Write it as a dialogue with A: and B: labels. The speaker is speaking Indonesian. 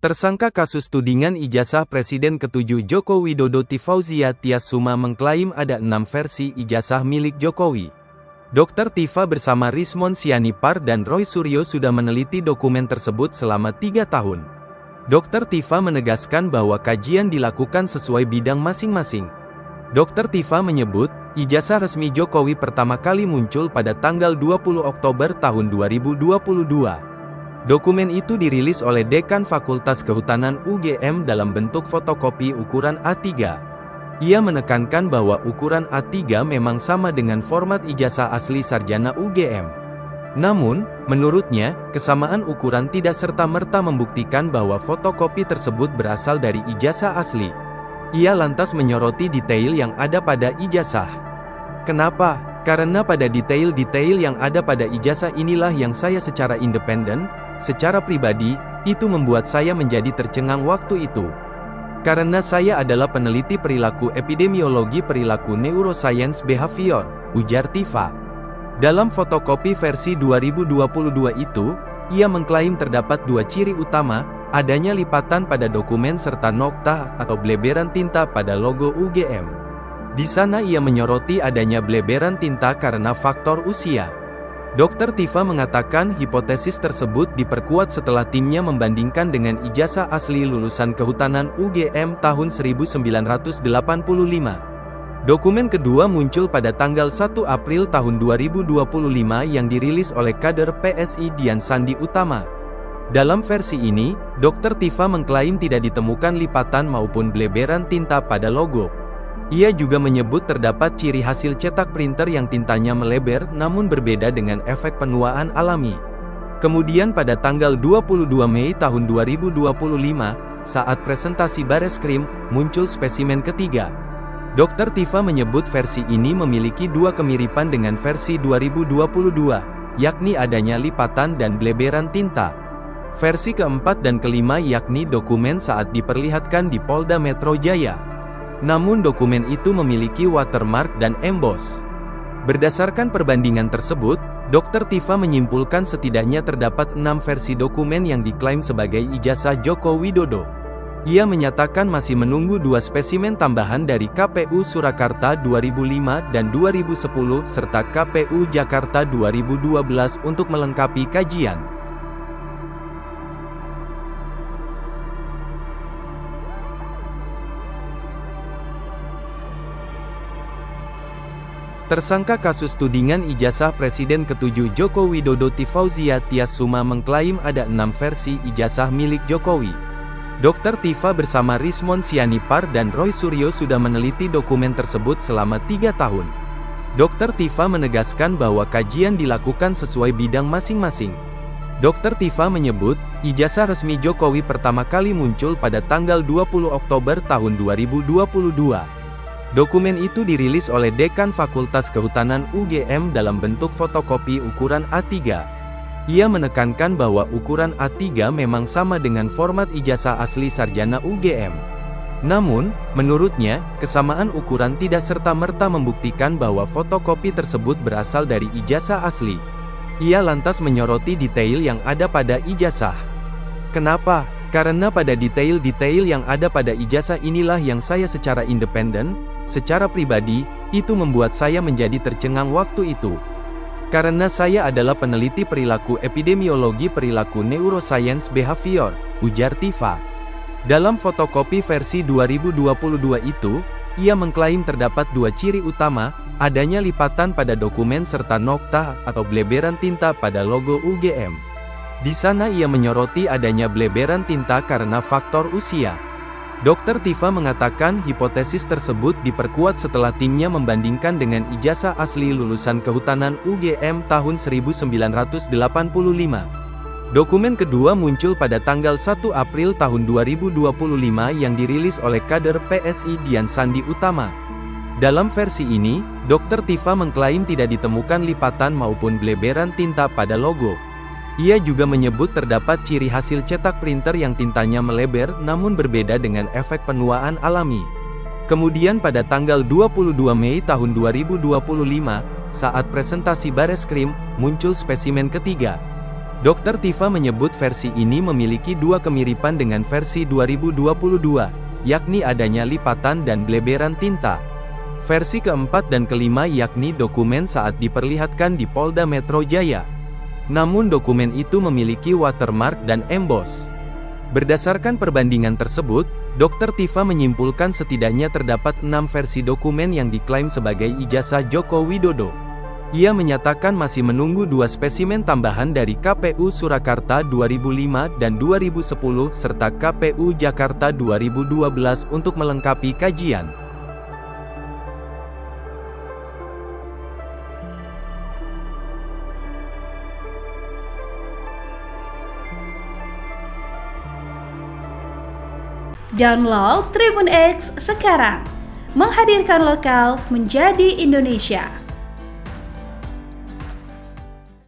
A: Tersangka kasus tudingan ijazah Presiden ke-7 Joko Widodo Tifauzia Tiassouma mengklaim ada 6 versi ijazah milik Jokowi. Dr. Tiva bersama Rismon Sianipar dan Roy Suryo sudah meneliti dokumen tersebut selama 3 tahun. Dr. Tiva menegaskan bahwa kajian dilakukan sesuai bidang masing-masing. Dr. Tiva menyebut, ijazah resmi Jokowi pertama kali muncul pada tanggal 20 Oktober tahun 2022. Dokumen itu dirilis oleh Dekan Fakultas Kehutanan UGM dalam bentuk fotokopi ukuran A3. Ia menekankan bahwa ukuran A3 memang sama dengan format ijazah asli sarjana UGM. Namun, menurutnya, kesamaan ukuran tidak serta-merta membuktikan bahwa fotokopi tersebut berasal dari ijazah asli. Ia lantas menyoroti detail yang ada pada ijazah. Kenapa? Karena pada detail-detail yang ada pada ijazah inilah yang saya secara independen, secara pribadi, itu membuat saya menjadi tercengang waktu itu. Karena saya adalah peneliti perilaku epidemiologi perilaku neuroscience behavior, ujar Tiva. Dalam fotokopi versi 2022 itu, ia mengklaim terdapat 2 ciri utama, adanya lipatan pada dokumen serta nokta atau bleberan tinta pada logo UGM. Di sana ia menyoroti adanya bleberan tinta karena faktor usia. Dr. Tiva mengatakan hipotesis tersebut diperkuat setelah timnya membandingkan dengan ijazah asli lulusan kehutanan UGM tahun 1985. Dokumen kedua muncul pada tanggal 1 April tahun 2025 yang dirilis oleh kader PSI Dian Sandi Utama. Dalam versi ini, Dr. Tiva mengklaim tidak ditemukan lipatan maupun bleberan tinta pada logo. Ia juga menyebut terdapat ciri hasil cetak printer yang tintanya melebar namun berbeda dengan efek penuaan alami. Kemudian pada tanggal 22 Mei tahun 2025, saat presentasi Bareskrim, muncul spesimen ketiga. Dr. Tiva menyebut versi ini memiliki 2 kemiripan dengan versi 2022, yakni adanya lipatan dan bleberan tinta. Versi keempat dan kelima yakni dokumen saat diperlihatkan di Polda Metro Jaya. Namun dokumen itu memiliki watermark dan emboss. Berdasarkan perbandingan tersebut, Dr. Tiva menyimpulkan setidaknya terdapat 6 versi dokumen yang diklaim sebagai ijazah Joko Widodo. Ia menyatakan masih menunggu 2 spesimen tambahan dari KPU Surakarta 2005 dan 2010 serta KPU Jakarta 2012 untuk melengkapi kajian. Tersangka kasus tudingan ijazah Presiden ke-7 Joko Widodo Tifauzia Tiassouma mengklaim ada 6 versi ijazah milik Jokowi. Dr. Tiva bersama Rismon Sianipar dan Roy Suryo sudah meneliti dokumen tersebut selama 3 tahun. Dr. Tiva menegaskan bahwa kajian dilakukan sesuai bidang masing-masing. Dr. Tiva menyebut, ijazah resmi Jokowi pertama kali muncul pada tanggal 20 Oktober tahun 2022. Dokumen itu dirilis oleh Dekan Fakultas Kehutanan UGM dalam bentuk fotokopi ukuran A3. Ia menekankan bahwa ukuran A3 memang sama dengan format ijazah asli sarjana UGM. Namun, menurutnya, kesamaan ukuran tidak serta-merta membuktikan bahwa fotokopi tersebut berasal dari ijazah asli. Ia lantas menyoroti detail yang ada pada ijazah. Kenapa? Karena pada detail-detail yang ada pada ijazah inilah yang saya secara independen, secara pribadi, itu membuat saya menjadi tercengang waktu itu. Karena saya adalah peneliti perilaku epidemiologi perilaku neuroscience behavior, ujar Tiva. Dalam fotokopi versi 2022 itu, ia mengklaim terdapat 2 ciri utama, adanya lipatan pada dokumen serta nokta atau bleberan tinta pada logo UGM. Di sana ia menyoroti adanya bleberan tinta karena faktor usia. Dr. Tiva mengatakan hipotesis tersebut diperkuat setelah timnya membandingkan dengan ijazah asli lulusan kehutanan UGM tahun 1985. Dokumen kedua muncul pada tanggal 1 April tahun 2025 yang dirilis oleh kader PSI Dian Sandi Utama. Dalam versi ini, Dr. Tiva mengklaim tidak ditemukan lipatan maupun bleberan tinta pada logo. Ia juga menyebut terdapat ciri hasil cetak printer yang tintanya melebar namun berbeda dengan efek penuaan alami. Kemudian pada tanggal 22 Mei tahun 2025, saat presentasi Bareskrim, muncul spesimen ketiga. Dr. Tifa menyebut versi ini memiliki dua kemiripan dengan versi 2022, yakni adanya lipatan dan bleberan tinta. Versi keempat dan kelima yakni dokumen saat diperlihatkan di Polda Metro Jaya. Namun dokumen itu memiliki watermark dan emboss. Berdasarkan perbandingan tersebut, Dr. Tifa menyimpulkan setidaknya terdapat 6 versi dokumen yang diklaim sebagai ijazah Joko Widodo. Ia menyatakan masih menunggu 2 spesimen tambahan dari KPU Surakarta 2005 dan 2010 serta KPU Jakarta 2012 untuk melengkapi kajian.
B: Download Tribun X sekarang, menghadirkan lokal menjadi Indonesia.